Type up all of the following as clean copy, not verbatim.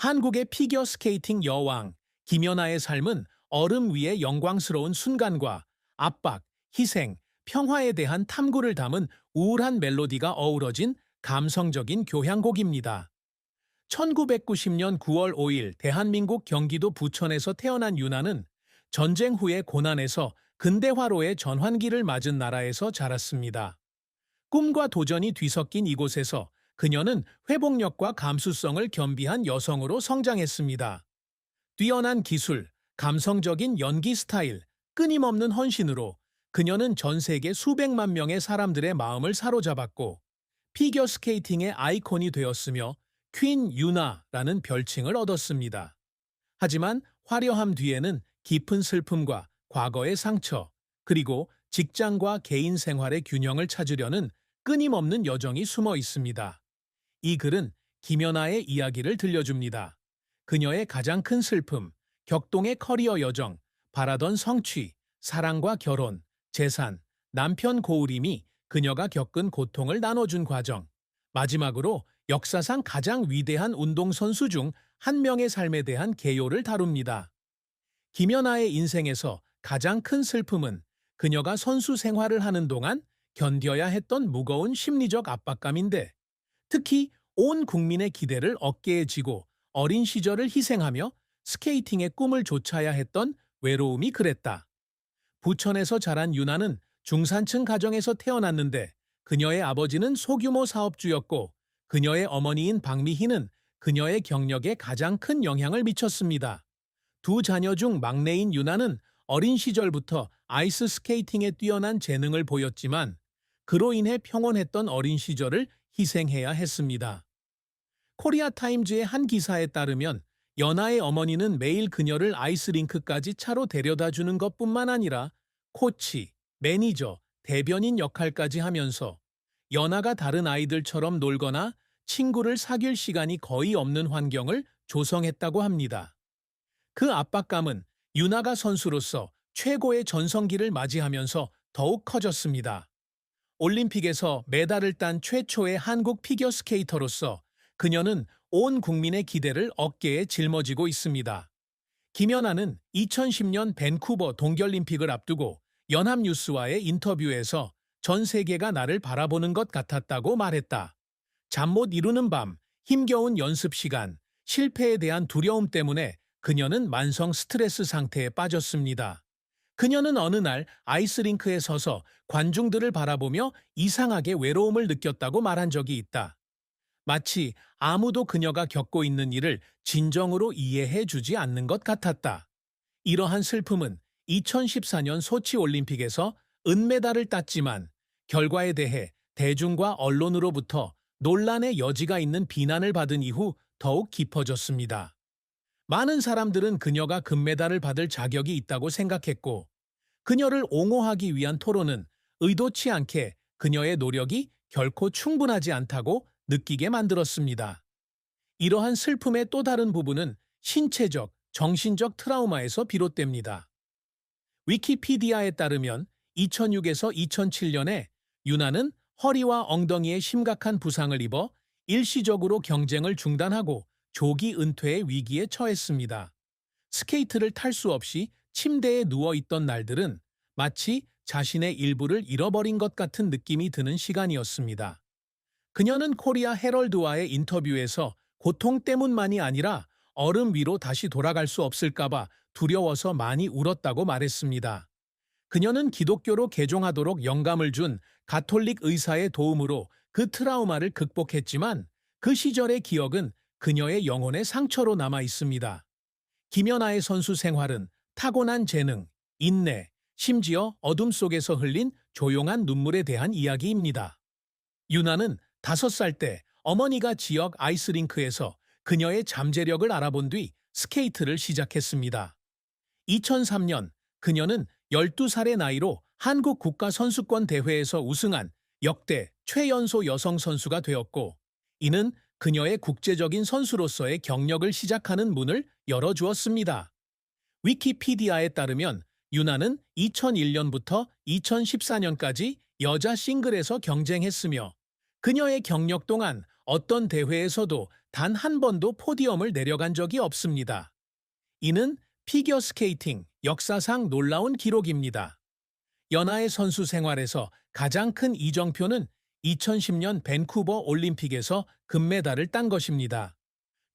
한국의 피겨스케이팅 여왕 김연아의 삶은 얼음 위의 영광스러운 순간과 압박, 희생, 평화에 대한 탐구를 담은 우울한 멜로디가 어우러진 감성적인 교향곡입니다. 1990년 9월 5일 대한민국 경기도 부천에서 태어난 윤아는 전쟁 후의 고난에서 근대화로의 전환기를 맞은 나라에서 자랐습니다. 꿈과 도전이 뒤섞인 이곳에서 그녀는 회복력과 감수성을 겸비한 여성으로 성장했습니다. 뛰어난 기술, 감성적인 연기 스타일, 끊임없는 헌신으로 그녀는 전 세계 수백만 명의 사람들의 마음을 사로잡았고 피겨스케이팅의 아이콘이 되었으며 퀸 유나라는 별칭을 얻었습니다. 하지만 화려함 뒤에는 깊은 슬픔과 과거의 상처, 그리고 직장과 개인 생활의 균형을 찾으려는 끊임없는 여정이 숨어 있습니다. 이 글은 김연아의 이야기를 들려줍니다. 그녀의 가장 큰 슬픔, 격동의 커리어 여정, 바라던 성취, 사랑과 결혼, 재산, 남편 고우림이 그녀가 겪은 고통을 나눠준 과정, 마지막으로 역사상 가장 위대한 운동선수 중 한 명의 삶에 대한 개요를 다룹니다. 김연아의 인생에서 가장 큰 슬픔은 그녀가 선수 생활을 하는 동안 견뎌야 했던 무거운 심리적 압박감인데, 특히 온 국민의 기대를 어깨에 지고 어린 시절을 희생하며 스케이팅의 꿈을 좇아야 했던 외로움이 그랬다. 부천에서 자란 윤아는 중산층 가정에서 태어났는데 그녀의 아버지는 소규모 사업주였고 그녀의 어머니인 박미희는 그녀의 경력에 가장 큰 영향을 미쳤습니다. 두 자녀 중 막내인 윤아는 어린 시절부터 아이스 스케이팅에 뛰어난 재능을 보였지만 그로 인해 평온했던 어린 시절을 희생해야 했습니다. 코리아 타임즈의 한 기사에 따르면 연아의 어머니는 매일 그녀를 아이스링크까지 차로 데려다 주는 것뿐만 아니라 코치, 매니저, 대변인 역할까지 하면서 연아가 다른 아이들처럼 놀거나 친구를 사귈 시간이 거의 없는 환경을 조성했다고 합니다. 그 압박감은 윤아가 선수로서 최고의 전성기를 맞이하면서 더욱 커졌습니다. 올림픽에서 메달을 딴 최초의 한국 피겨스케이터로서 그녀는 온 국민의 기대를 어깨에 짊어지고 있습니다. 김연아는 2010년 밴쿠버 동계올림픽을 앞두고 연합뉴스와의 인터뷰에서 전 세계가 나를 바라보는 것 같았다고 말했다. 잠 못 이루는 밤, 힘겨운 연습 시간, 실패에 대한 두려움 때문에 그녀는 만성 스트레스 상태에 빠졌습니다. 그녀는 어느 날 아이스링크에 서서 관중들을 바라보며 이상하게 외로움을 느꼈다고 말한 적이 있다. 마치 아무도 그녀가 겪고 있는 일을 진정으로 이해해 주지 않는 것 같았다. 이러한 슬픔은 2014년 소치 올림픽에서 은메달을 땄지만 결과에 대해 대중과 언론으로부터 논란의 여지가 있는 비난을 받은 이후 더욱 깊어졌습니다. 많은 사람들은 그녀가 금메달을 받을 자격이 있다고 생각했고, 그녀를 옹호하기 위한 토론은 의도치 않게 그녀의 노력이 결코 충분하지 않다고 느끼게 만들었습니다. 이러한 슬픔의 또 다른 부분은 신체적, 정신적 트라우마에서 비롯됩니다. 위키피디아에 따르면 2006에서 2007년에 윤아는 허리와 엉덩이에 심각한 부상을 입어 일시적으로 경쟁을 중단하고 조기 은퇴의 위기에 처했습니다. 스케이트를 탈 수 없이 침대에 누워있던 날들은 마치 자신의 일부를 잃어버린 것 같은 느낌이 드는 시간이었습니다. 그녀는 코리아 헤럴드와의 인터뷰에서 고통 때문만이 아니라 얼음 위로 다시 돌아갈 수 없을까봐 두려워서 많이 울었다고 말했습니다. 그녀는 기독교로 개종하도록 영감을 준 가톨릭 의사의 도움으로 그 트라우마를 극복했지만 그 시절의 기억은 그녀의 영혼의 상처로 남아 있습니다. 김연아의 선수 생활은 타고난 재능, 인내, 심지어 어둠 속에서 흘린 조용한 눈물에 대한 이야기입니다. 윤아는 5살 때 어머니가 지역 아이스링크에서 그녀의 잠재력을 알아본 뒤 스케이트를 시작했습니다. 2003년 그녀는 12살의 나이로 한국 국가선수권 대회에서 우승한 역대 최연소 여성 선수가 되었고, 이는 그녀의 국제적인 선수로서의 경력을 시작하는 문을 열어주었습니다. 위키피디아에 따르면 윤아는 2001년부터 2014년까지 여자 싱글에서 경쟁했으며 그녀의 경력 동안 어떤 대회에서도 단 한 번도 포디엄을 내려간 적이 없습니다. 이는 피겨스케이팅 역사상 놀라운 기록입니다. 연하의 선수 생활에서 가장 큰 이정표는 2010년 밴쿠버 올림픽에서 금메달을 딴 것입니다.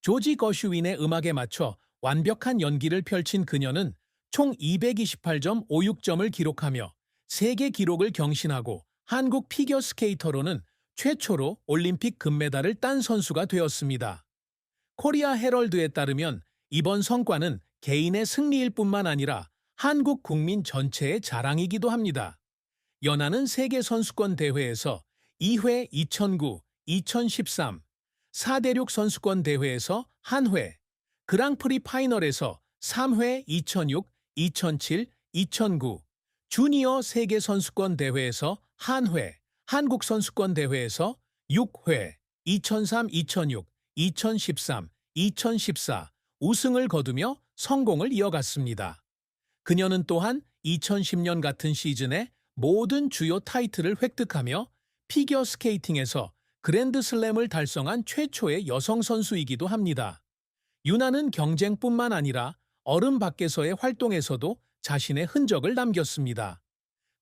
조지 거슈윈의 음악에 맞춰 완벽한 연기를 펼친 그녀는 총 228.56점을 기록하며 세계 기록을 경신하고 한국 피겨스케이터로는 최초로 올림픽 금메달을 딴 선수가 되었습니다. 코리아 헤럴드에 따르면 이번 성과는 개인의 승리일 뿐만 아니라 한국 국민 전체의 자랑이기도 합니다. 연하는 세계선수권 대회에서 2회 2009, 2013, 4대륙 선수권 대회에서 1회, 그랑프리 파이널에서 3회 2006, 2007, 2009, 주니어 세계선수권 대회에서 1회, 한국선수권 대회에서 6회, 2003, 2006, 2013, 2014 우승을 거두며 성공을 이어갔습니다. 그녀는 또한 2010년 같은 시즌에 모든 주요 타이틀을 획득하며 피겨 스케이팅에서 그랜드슬램을 달성한 최초의 여성 선수이기도 합니다. 유나는 경쟁뿐만 아니라 얼음 밖에서의 활동에서도 자신의 흔적을 남겼습니다.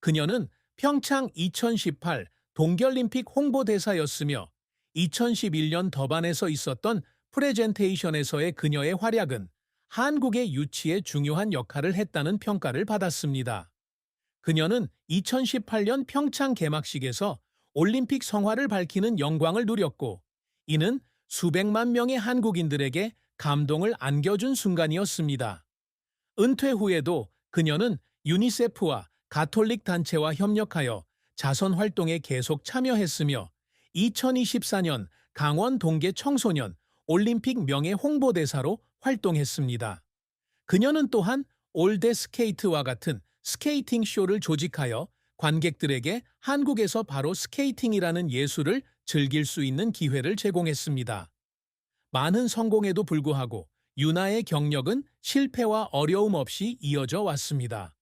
그녀는 평창 2018 동계올림픽 홍보대사였으며 2011년 더반에서 있었던 프레젠테이션에서의 그녀의 활약은 한국의 유치에 중요한 역할을 했다는 평가를 받았습니다. 그녀는 2018년 평창 개막식에서 올림픽 성화를 밝히는 영광을 누렸고, 이는 수백만 명의 한국인들에게 감동을 안겨준 순간이었습니다. 은퇴 후에도 그녀는 유니세프와 가톨릭 단체와 협력하여 자선 활동에 계속 참여했으며 2024년 강원 동계 청소년 올림픽 명예 홍보대사로 활동했습니다. 그녀는 또한 올드 스케이트와 같은 스케이팅 쇼를 조직하여 관객들에게 한국에서 바로 스케이팅이라는 예술을 즐길 수 있는 기회를 제공했습니다. 많은 성공에도 불구하고 유나의 경력은 실패와 어려움 없이 이어져 왔습니다.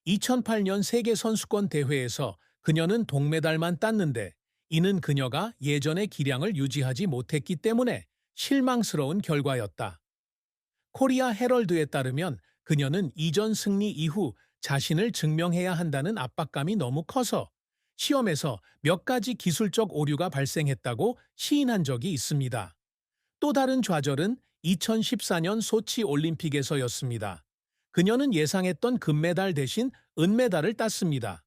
2008년 세계선수권 대회에서 그녀는 동메달만 땄는데 이는 그녀가 예전의 기량을 유지하지 못했기 때문에 실망스러운 결과였다. 코리아 헤럴드에 따르면 그녀는 이전 승리 이후 자신을 증명해야 한다는 압박감이 너무 커서 시험에서 몇 가지 기술적 오류가 발생했다고 시인한 적이 있습니다. 또 다른 좌절은 2014년 소치 올림픽에서였습니다. 그녀는 예상했던 금메달 대신 은메달을 땄습니다.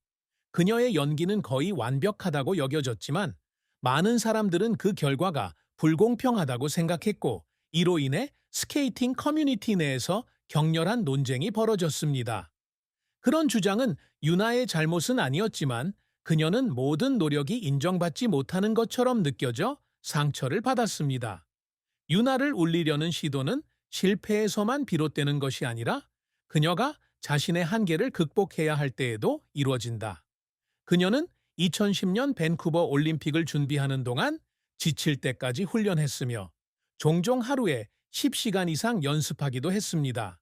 그녀의 연기는 거의 완벽하다고 여겨졌지만 많은 사람들은 그 결과가 불공평하다고 생각했고 이로 인해 스케이팅 커뮤니티 내에서 격렬한 논쟁이 벌어졌습니다. 그런 주장은 유나의 잘못은 아니었지만 그녀는 모든 노력이 인정받지 못하는 것처럼 느껴져 상처를 받았습니다. 유나를 울리려는 시도는 실패에서만 비롯되는 것이 아니라 그녀가 자신의 한계를 극복해야 할 때에도 이루어진다. 그녀는 2010년 밴쿠버 올림픽을 준비하는 동안 지칠 때까지 훈련했으며 종종 하루에 10시간 이상 연습하기도 했습니다.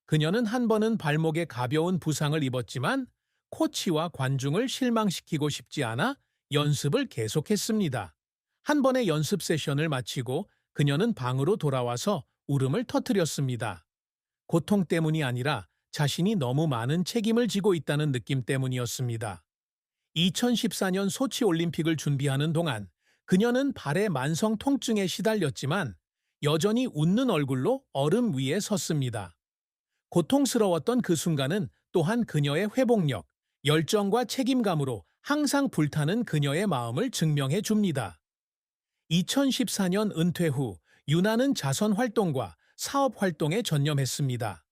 그녀는 한 번은 발목에 가벼운 부상을 입었지만 코치와 관중을 실망시키고 싶지 않아 연습을 계속했습니다. 한 번의 연습 세션을 마치고 그녀는 방으로 돌아와서 울음을 터뜨렸습니다. 고통 때문이 아니라 자신이 너무 많은 책임을 지고 있다는 느낌 때문이었습니다. 2014년 소치 올림픽을 준비하는 동안 그녀는 발의 만성 통증에 시달렸지만 여전히 웃는 얼굴로 얼음 위에 섰습니다. 고통스러웠던 그 순간은 또한 그녀의 회복력, 열정과 책임감으로 항상 불타는 그녀의 마음을 증명해 줍니다. 2014년 은퇴 후 유나는 자선 활동과 사업 활동에 전념했습니다.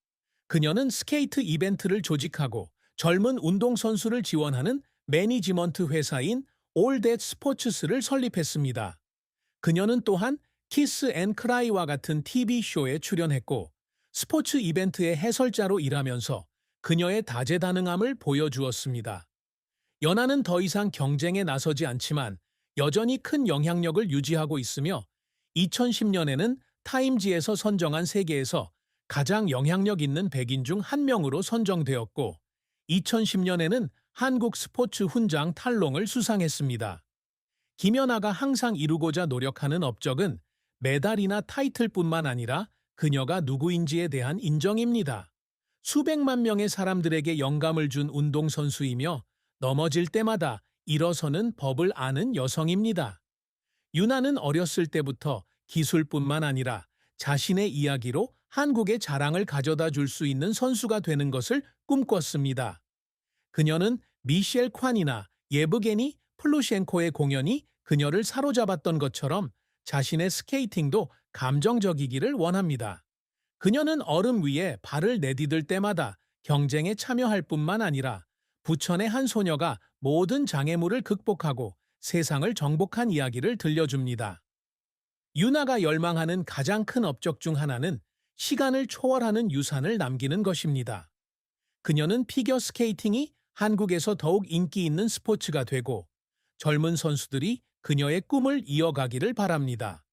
그녀는 스케이트 이벤트를 조직하고 젊은 운동선수를 지원하는 매니지먼트 회사인 All That 스포츠스를 설립했습니다. 그녀는 또한 키스 앤 크라이와 같은 TV쇼에 출연했고 스포츠 이벤트의 해설자로 일하면서 그녀의 다재다능함을 보여주었습니다. 연하는 더 이상 경쟁에 나서지 않지만 여전히 큰 영향력을 유지하고 있으며 2010년에는 타임지에서 선정한 세계에서 가장 영향력 있는 100인 중 한 명으로 선정되었고 2010년에는 한국 스포츠 훈장 탈롱을 수상했습니다. 김연아가 항상 이루고자 노력하는 업적은 메달이나 타이틀뿐만 아니라 그녀가 누구인지에 대한 인정입니다. 수백만 명의 사람들에게 영감을 준 운동선수이며 넘어질 때마다 일어서는 법을 아는 여성입니다. 유나는 어렸을 때부터 기술뿐만 아니라 자신의 이야기로 한국의 자랑을 가져다 줄 수 있는 선수가 되는 것을 꿈꿨습니다. 그녀는 미셸 콴이나 예브게니 플루셴코의 공연이 그녀를 사로잡았던 것처럼 자신의 스케이팅도 감정적이기를 원합니다. 그녀는 얼음 위에 발을 내디딜 때마다 경쟁에 참여할 뿐만 아니라 부천의 한 소녀가 모든 장애물을 극복하고 세상을 정복한 이야기를 들려줍니다. 유나가 열망하는 가장 큰 업적 중 하나는 시간을 초월하는 유산을 남기는 것입니다. 그녀는 피겨 스케이팅이 한국에서 더욱 인기 있는 스포츠가 되고 젊은 선수들이 그녀의 꿈을 이어가기를 바랍니다.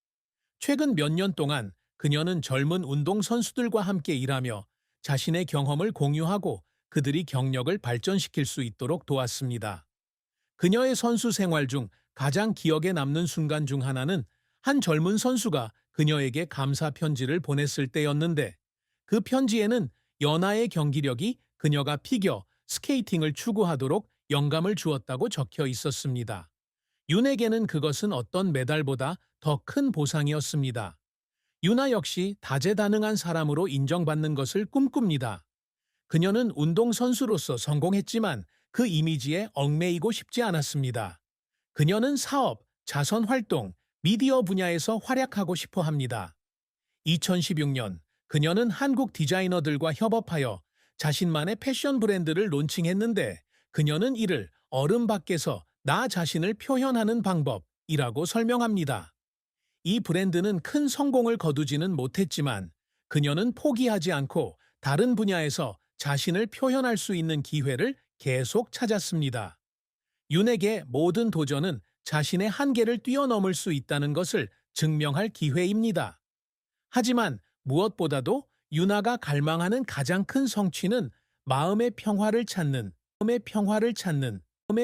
최근 몇 년 동안 그녀는 젊은 운동선수들과 함께 일하며 자신의 경험을 공유하고 그들이 경력을 발전시킬 수 있도록 도왔습니다. 그녀의 선수 생활 중 가장 기억에 남는 순간 중 하나는 한 젊은 선수가 그녀에게 감사 편지를 보냈을 때였는데 그 편지에는 연하의 경기력이 그녀가 피겨 스케이팅을 추구하도록 영감을 주었다고 적혀 있었습니다. 윤에게는 그것은 어떤 메달보다 더 큰 보상이었습니다. 유나 역시 다재다능한 사람으로 인정받는 것을 꿈꿉니다. 그녀는 운동선수로서 성공했지만 그 이미지에 얽매이고 싶지 않았습니다. 그녀는 사업, 자선활동, 미디어 분야에서 활약하고 싶어 합니다. 2016년 그녀는 한국 디자이너들과 협업하여 자신만의 패션 브랜드를 론칭했는데 그녀는 이를 얼음 밖에서 나 자신을 표현하는 방법이라고 설명합니다. 이 브랜드는 큰 성공을 거두지는 못했지만 그녀는 포기하지 않고 다른 분야에서 자신을 표현할 수 있는 기회를 계속 찾았습니다. 윤에게 모든 도전은 자신의 한계를 뛰어넘을 수 있다는 것을 증명할 기회입니다. 하지만 무엇보다도 유나가 갈망하는 가장 큰 성취는 마음의 평화를 찾는